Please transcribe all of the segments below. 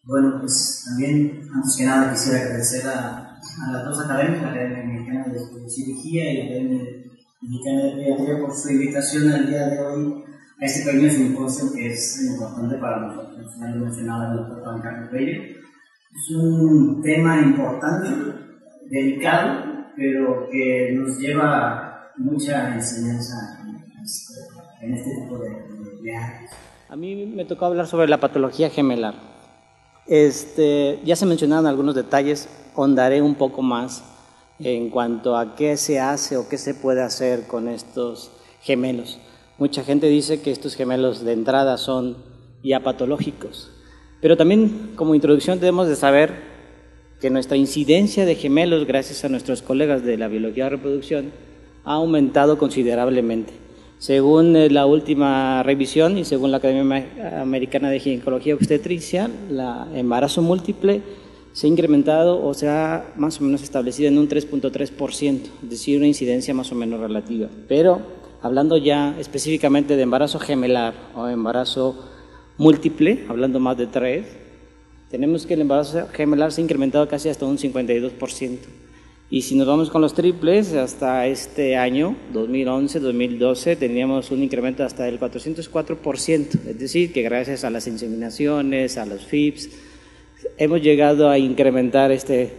Bueno, pues también, antes que nada, quisiera agradecer a las dos academias, la Academia Mexicana de Cirugía y la Academia Mexicana de Pediatría, por su invitación al día de hoy a este pequeño simposio que es importante para nosotros. Ya lo mencionaba el doctor Juan Carlos Bello. Es un tema importante, delicado, pero que nos lleva mucha enseñanza en este tipo de áreas. A mí me tocó hablar sobre la patología gemelar. Ya se mencionaron algunos detalles, ahondaré un poco más en cuanto a qué se hace o qué se puede hacer con estos gemelos. Mucha gente dice que estos gemelos de entrada son ya patológicos, pero también como introducción debemos de saber que nuestra incidencia de gemelos, gracias a nuestros colegas de la biología de reproducción, ha aumentado considerablemente. Según la última revisión y según la Academia Americana de Ginecología y Obstetricia, el embarazo múltiple se ha incrementado o se ha más o menos establecido en un 3.3%, es decir, una incidencia más o menos relativa. Pero hablando ya específicamente de embarazo gemelar o embarazo múltiple, hablando más de 3, tenemos que el embarazo gemelar se ha incrementado casi hasta un 52%. Y si nos vamos con los triples, hasta este año, 2011-2012, teníamos un incremento hasta del 404%. Es decir, que gracias a las inseminaciones, a los FIPS, hemos llegado a incrementar este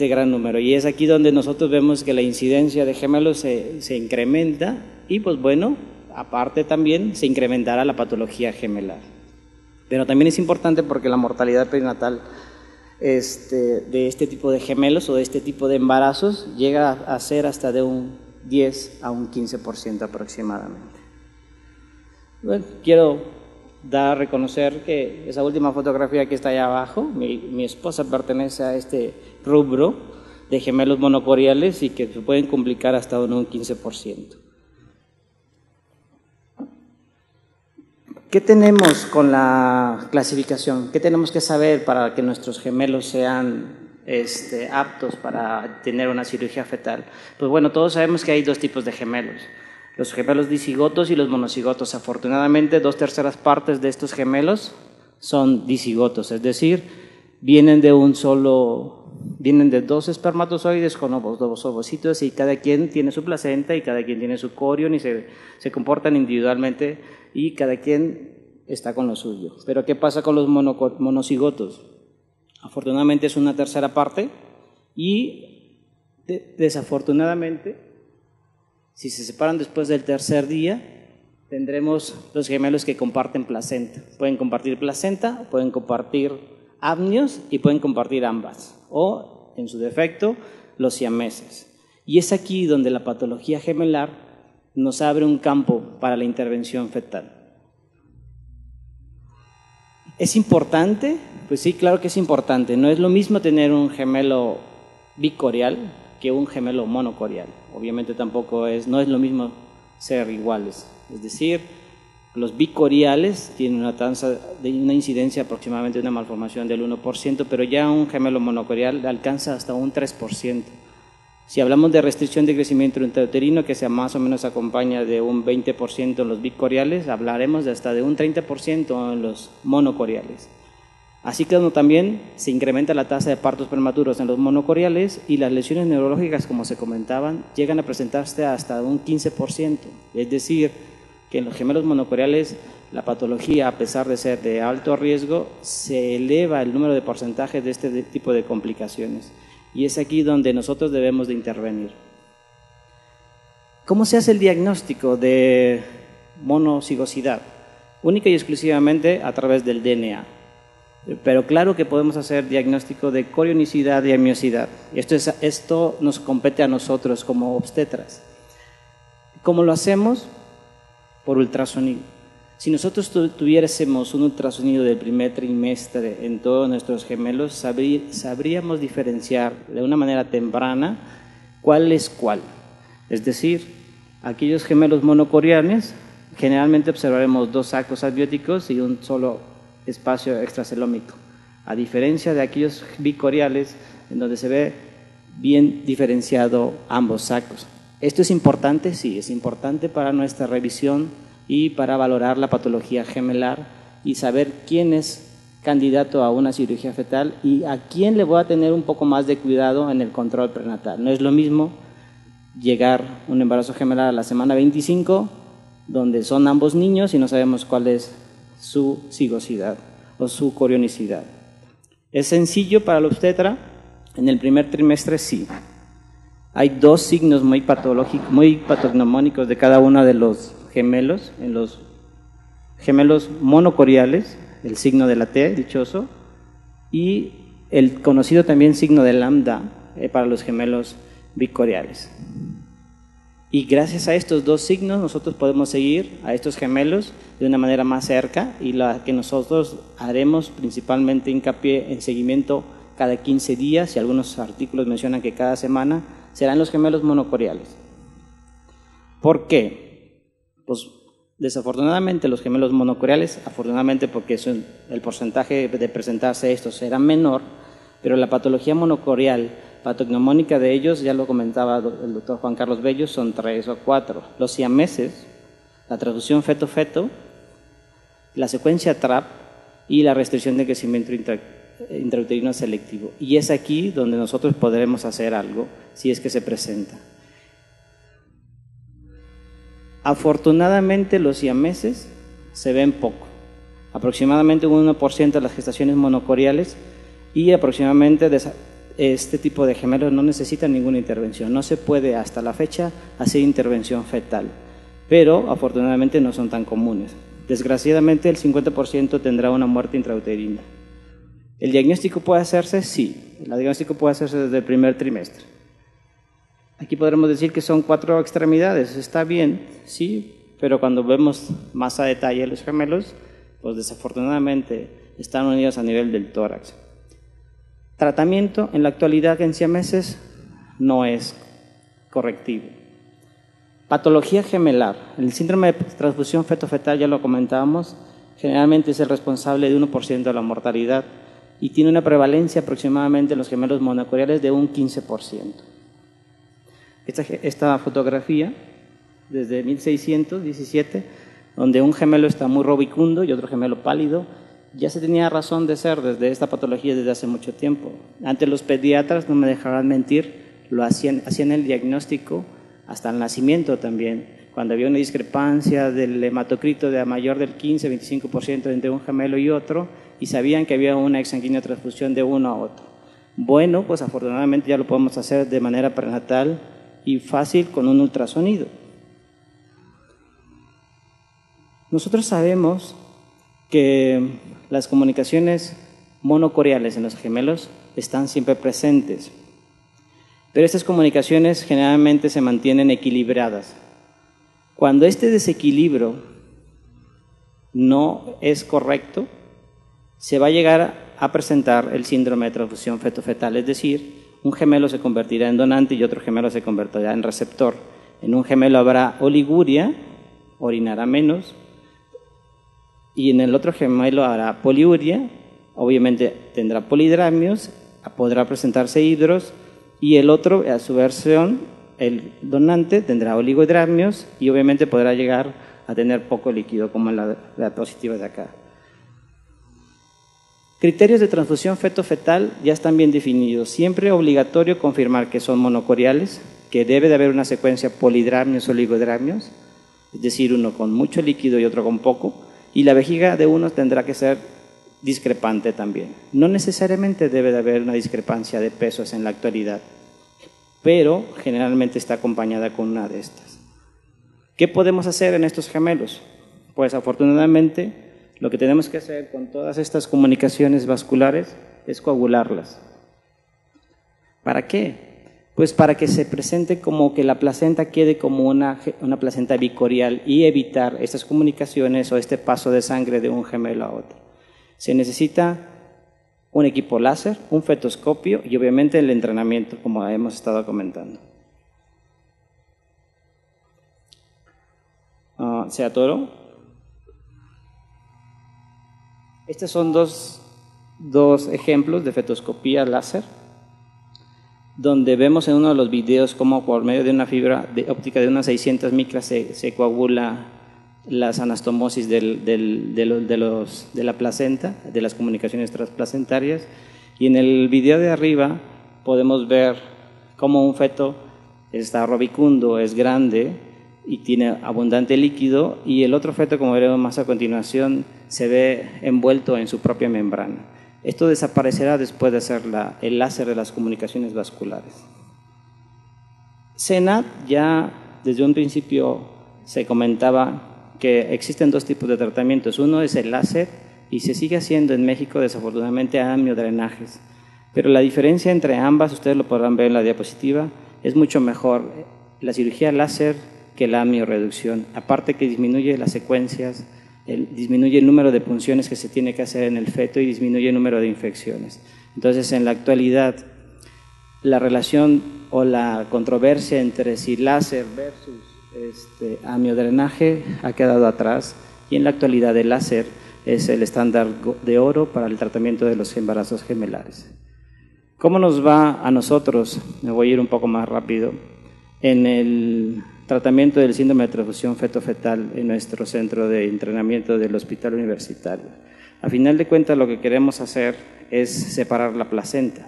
gran número. Y es aquí donde nosotros vemos que la incidencia de gemelos se incrementa y, pues bueno, aparte también se incrementará la patología gemelar. Pero también es importante porque la mortalidad perinatal de este tipo de gemelos o de este tipo de embarazos llega a ser hasta de un 10 a un 15% aproximadamente. Bueno, quiero dar a reconocer que esa última fotografía que está allá abajo, mi esposa pertenece a este rubro de gemelos monocoriales y que se pueden complicar hasta un 15%. ¿Qué tenemos con la clasificación? ¿Qué tenemos que saber para que nuestros gemelos sean aptos para tener una cirugía fetal? Pues bueno, todos sabemos que hay dos tipos de gemelos, los gemelos dicigotos y los monocigotos. Afortunadamente, 2/3 partes de estos gemelos son dicigotos, es decir, vienen de dos espermatozoides con dos ovocitos y cada quien tiene su placenta y cada quien tiene su corión y se comportan individualmente y cada quien está con lo suyo. Pero ¿qué pasa con los monocigotos? Afortunadamente es una tercera parte y desafortunadamente, si se separan después del tercer día, tendremos los gemelos que comparten placenta. Pueden compartir placenta, pueden compartir amnios y pueden compartir ambas, o en su defecto, los siameses. Y es aquí donde la patología gemelar nos abre un campo para la intervención fetal. ¿Es importante? Pues sí, claro que es importante. No es lo mismo tener un gemelo bicorial que un gemelo monocorial. Obviamente tampoco no es lo mismo ser iguales. Es decir, los bicoriales tienen una tasa de una incidencia aproximadamente de una malformación del 1%, pero ya un gemelo monocorial alcanza hasta un 3%. Si hablamos de restricción de crecimiento intrauterino, que más o menos acompaña de un 20% en los bicoriales, hablaremos de hasta de un 30% en los monocoriales. Así que también se incrementa la tasa de partos prematuros en los monocoriales y las lesiones neurológicas, como se comentaban, llegan a presentarse hasta un 15%. Es decir, que en los gemelos monocoriales la patología, a pesar de ser de alto riesgo, se eleva el número de porcentajes de este tipo de complicaciones. Y es aquí donde nosotros debemos de intervenir. ¿Cómo se hace el diagnóstico de monocigosidad? Única y exclusivamente a través del DNA. Pero claro que podemos hacer diagnóstico de corionicidad y amiosidad. Esto nos compete a nosotros como obstetras. ¿Cómo lo hacemos? Por ultrasonido. Si nosotros tuviésemos un ultrasonido del primer trimestre en todos nuestros gemelos, sabríamos diferenciar de una manera temprana cuál es cuál. Es decir, aquellos gemelos monocoriales, generalmente observaremos 2 sacos abióticos y un solo espacio extracelómico, a diferencia de aquellos bicoriales en donde se ve bien diferenciado ambos sacos. ¿Esto es importante? Sí, es importante para nuestra revisión y para valorar la patología gemelar y saber quiénes candidato a una cirugía fetal y a quién le voy a tener un poco más de cuidado en el control prenatal. No es lo mismo llegar un embarazo gemelar a la semana 25, donde son ambos niños y no sabemos cuál es su cigosidad o su corionicidad. ¿Es sencillo para la obstetra? En el primer trimestre sí. Hay dos signos muy patológicos, muy patognomónicos de cada uno de los gemelos. En los gemelos monocoriales, el signo de la T, dichoso, y el conocido también signo de lambda para los gemelos bicoriales. Y gracias a estos dos signos nosotros podemos seguir a estos gemelos de una manera más cerca, y la que nosotros haremos principalmente hincapié en seguimiento cada 15 días, y algunos artículos mencionan que cada semana, serán los gemelos monocoriales. ¿Por qué? Pues desafortunadamente los gemelos monocoriales, afortunadamente porque el porcentaje de presentarse estos será menor, pero la patología monocorial patognomónica de ellos, ya lo comentaba el doctor Juan Carlos Bello, son 3 o 4. Los siameses, la transfusión feto-feto, la secuencia TRAP y la restricción de crecimiento intrauterino selectivo. Y es aquí donde nosotros podremos hacer algo si es que se presenta. Afortunadamente los siameses se ven poco, aproximadamente un 1% de las gestaciones monocoriales, y aproximadamente este tipo de gemelos no necesitan ninguna intervención. No se puede hasta la fecha hacer intervención fetal, pero afortunadamente no son tan comunes. Desgraciadamente el 50% tendrá una muerte intrauterina. ¿El diagnóstico puede hacerse? Sí, el diagnóstico puede hacerse desde el primer trimestre. Aquí podremos decir que son 4 extremidades, está bien, sí, pero cuando vemos más a detalle los gemelos, pues desafortunadamente están unidos a nivel del tórax. Tratamiento en la actualidad en siameses no es correctivo. Patología gemelar. El síndrome de transfusión feto-fetal, ya lo comentábamos, generalmente es el responsable de 1% de la mortalidad y tiene una prevalencia aproximadamente en los gemelos monocoriales de un 15%. Esta fotografía, desde 1617, donde un gemelo está muy rubicundo y otro gemelo pálido, ya se tenía razón de ser desde esta patología desde hace mucho tiempo. Antes los pediatras, no me dejarán mentir, hacían el diagnóstico hasta el nacimiento también. Cuando había una discrepancia del hematocrito de mayor del 15-25% entre un gemelo y otro, y sabían que había una exsanguínea transfusión de uno a otro. Bueno, pues afortunadamente ya lo podemos hacer de manera prenatal y fácil con un ultrasonido. Nosotros sabemos que las comunicaciones monocoriales en los gemelos están siempre presentes, pero estas comunicaciones generalmente se mantienen equilibradas. Cuando este desequilibrio no es correcto, se va a llegar a presentar el síndrome de transfusión feto-fetal, es decir, un gemelo se convertirá en donante y otro gemelo se convertirá en receptor. En un gemelo habrá oliguria, orinará menos, y en el otro gemelo habrá poliuria, obviamente tendrá polidramios, podrá presentarse hidros, y el otro, a su versión, el donante, tendrá oligodramios y obviamente podrá llegar a tener poco líquido, como en la diapositiva de acá. Criterios de transfusión feto-fetal ya están bien definidos. Siempre obligatorio confirmar que son monocoriales, que debe de haber una secuencia polidramios o oligodramios, es decir, uno con mucho líquido y otro con poco, y la vejiga de uno tendrá que ser discrepante también. No necesariamente debe de haber una discrepancia de pesos en la actualidad, pero generalmente está acompañada con una de estas. ¿Qué podemos hacer en estos gemelos? Pues afortunadamente lo que tenemos que hacer con todas estas comunicaciones vasculares es coagularlas. ¿Para qué? Pues para que se presente como que la placenta quede como una placenta bicorial y evitar estas comunicaciones o este paso de sangre de un gemelo a otro. Se necesita un equipo láser, un fetoscopio y obviamente el entrenamiento, como hemos estado comentando. ¿Se atoró? Estos son dos ejemplos de fetoscopía láser, donde vemos en uno de los videos cómo por medio de una fibra óptica de unas 600 micras se coagula las anastomosis de la placenta, de las comunicaciones transplacentarias. Y en el video de arriba podemos ver cómo un feto está robicundo, es grande y tiene abundante líquido, y el otro feto, como veremos más a continuación, se ve envuelto en su propia membrana. Esto desaparecerá después de hacer el láser de las comunicaciones vasculares. CENAT ya desde un principio se comentaba que existen dos tipos de tratamientos. Uno es el láser, y se sigue haciendo en México desafortunadamente amiodrenajes. Pero la diferencia entre ambas, ustedes lo podrán ver en la diapositiva, es mucho mejor la cirugía láser que la amioreducción. Aparte que disminuye las secuencias, disminuye el número de punciones que se tiene que hacer en el feto y disminuye el número de infecciones. Entonces, en la actualidad, la relación o la controversia entre si láser versus amiodrenaje ha quedado atrás, y en la actualidad el láser es el estándar de oro para el tratamiento de los embarazos gemelares. ¿Cómo nos va a nosotros? Me voy a ir un poco más rápido. En el tratamiento del síndrome de transfusión feto-fetal en nuestro centro de entrenamiento del hospital universitario. A final de cuentas, lo que queremos hacer es separar la placenta.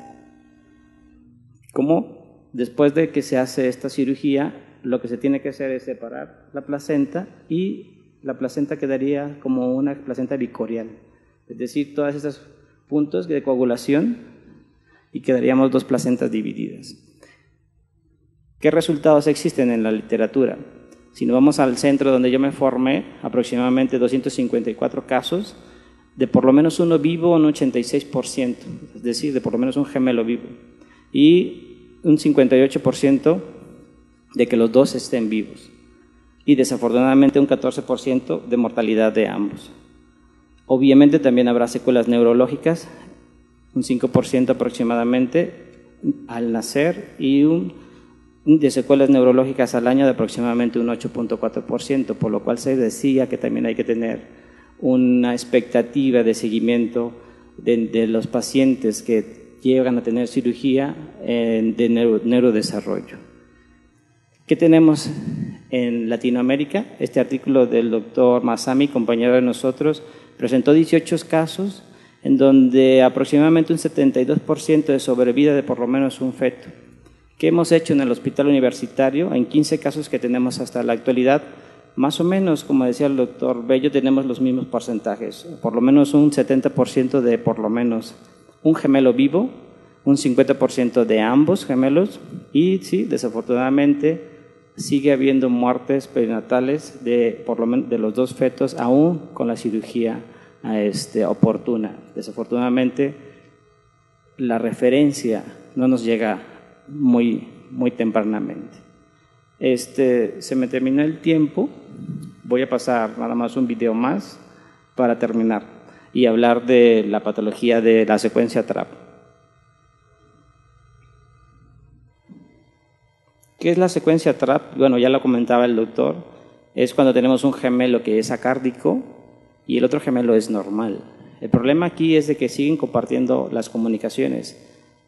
¿Cómo? Después de que se hace esta cirugía, lo que se tiene que hacer es separar la placenta, y la placenta quedaría como una placenta bicorial, es decir, todos esos puntos de coagulación, y quedaríamos dos placentas divididas. ¿Qué resultados existen en la literatura? Si nos vamos al centro donde yo me formé, aproximadamente 254 casos, de por lo menos uno vivo, un 86%, es decir, de por lo menos un gemelo vivo, y un 58% de que los dos estén vivos, y desafortunadamente un 14% de mortalidad de ambos. Obviamente también habrá secuelas neurológicas, un 5% aproximadamente al nacer, y de secuelas neurológicas al año de aproximadamente un 8.4%, por lo cual se decía que también hay que tener una expectativa de seguimiento de los pacientes que llegan a tener cirugía de neurodesarrollo. ¿Qué tenemos en Latinoamérica? Este artículo del doctor Masami, compañero de nosotros, presentó 18 casos en donde aproximadamente un 72% de sobrevida de por lo menos un feto. ¿Qué hemos hecho en el hospital universitario? En 15 casos que tenemos hasta la actualidad, más o menos, como decía el doctor Bello, tenemos los mismos porcentajes, por lo menos un 70% de por lo menos un gemelo vivo, un 50% de ambos gemelos, y sí, desafortunadamente sigue habiendo muertes perinatales de por lo menos de los dos fetos, aún con la cirugía oportuna. Desafortunadamente la referencia no nos llega muy tempranamente. Se me terminó el tiempo, voy a pasar nada más un video más para terminar y hablar de la patología de la secuencia TRAP. ¿Qué es la secuencia TRAP? Bueno, ya lo comentaba el doctor, es cuando tenemos un gemelo que es acárdico y el otro gemelo es normal. El problema aquí es de que siguen compartiendo las comunicaciones,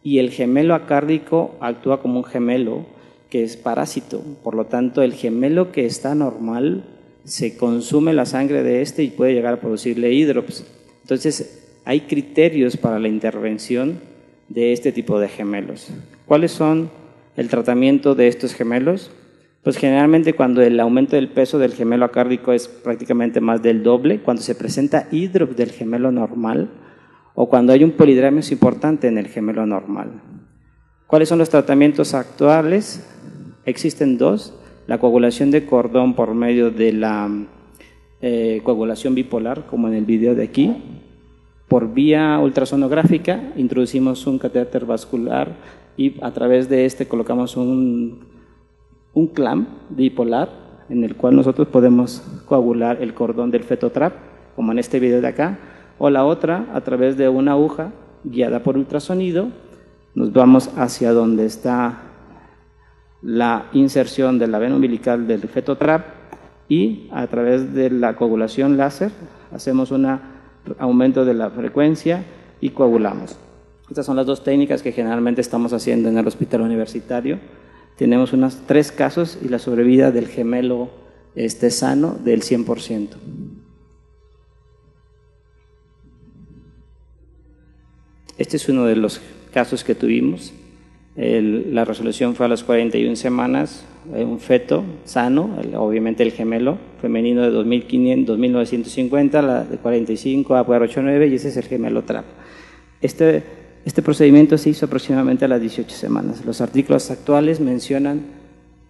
y el gemelo acárdico actúa como un gemelo que es parásito. Por lo tanto, el gemelo que está normal se consume la sangre de este y puede llegar a producirle hidrops. Entonces, hay criterios para la intervención de este tipo de gemelos. ¿Cuáles son el tratamiento de estos gemelos? Pues generalmente cuando el aumento del peso del gemelo acárdico es prácticamente más del doble, cuando se presenta hidrops del gemelo normal, o cuando hay un polidramio importante en el gemelo normal. ¿Cuáles son los tratamientos actuales? Existen dos: la coagulación de cordón por medio de la coagulación bipolar, como en el video de aquí. Por vía ultrasonográfica introducimos un catéter vascular y a través de este colocamos un clamp bipolar en el cual nosotros podemos coagular el cordón del feto TRAP, como en este video de acá. O la otra, a través de una aguja guiada por ultrasonido, nos vamos hacia donde está la inserción de la vena umbilical del feto TRAP, y a través de la coagulación láser hacemos un aumento de la frecuencia y coagulamos. Estas son las dos técnicas que generalmente estamos haciendo en el hospital universitario. Tenemos unos 3 casos y la sobrevida del gemelo esté sano del 100%. Este es uno de los casos que tuvimos. La resolución fue a las 41 semanas, un feto sano, obviamente el gemelo femenino de 2.950, la de 45, APR89, y ese es el gemelo TRAP. Este procedimiento se hizo aproximadamente a las 18 semanas. Los artículos actuales mencionan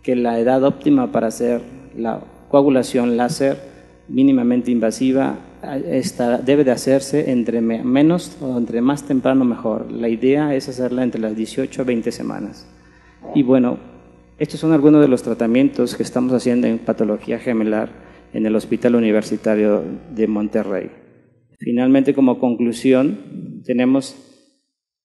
que la edad óptima para hacer la coagulación láser mínimamente invasiva debe de hacerse entre menos o entre más temprano mejor. La idea es hacerla entre las 18 a 20 semanas. Y bueno, estos son algunos de los tratamientos que estamos haciendo en patología gemelar en el Hospital Universitario de Monterrey. Finalmente, como conclusión, tenemos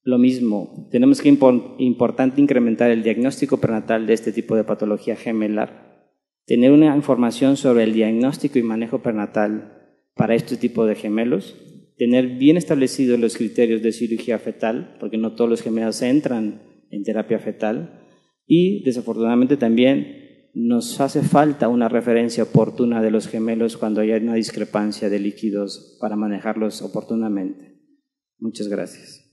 lo mismo. Tenemos que importante incrementar el diagnóstico prenatal de este tipo de patología gemelar, tener una información sobre el diagnóstico y manejo prenatal para este tipo de gemelos, tener bien establecidos los criterios de cirugía fetal, porque no todos los gemelos entran en terapia fetal, y desafortunadamente también nos hace falta una referencia oportuna de los gemelos cuando hay una discrepancia de líquidos para manejarlos oportunamente. Muchas gracias.